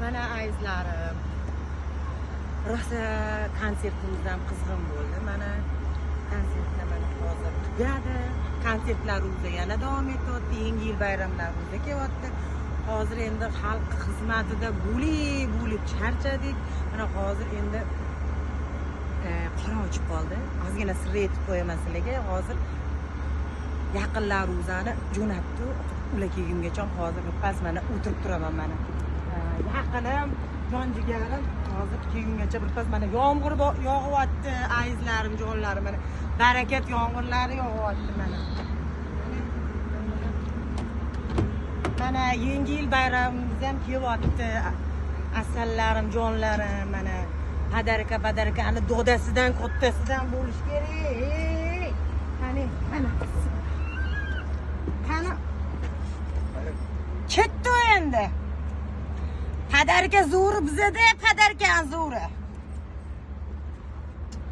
Mana azizlarim. Rosa konsertimiz ham qizg'in bo'ldi. Mana konsertlar mana hozir tugadi. Konsertlar o'zi yana davom etyapti. Yangi yil bayramlari o'zi kelyapti. Hozir endi xalq xizmatida bo'lib charchadik. Mana hozir endi qora ochib qoldi. Ozgina sirri aytib qo'yaman sizlarga. Hozir yaqinlar o'zani jo'natdi. Ular kelgungacha hozir pas mana o'tirib turaman mana. Yaqinim, jon jigarim hozir kelgungacha birpas mana yomg'ir yog'yapti, azizlarim, jonlarim mana. Barakat yomg'irlari yog'yapti mana. Mana yangi yil bayramimiz ham kelyapti. Asallarim, jonlarim mana. Padarka ana dodasidan, kattasidan bo'lish kerak. Qani, mana. Qani. Ketdi endi. Padarka zo'ri bizada, padarka zo'ri.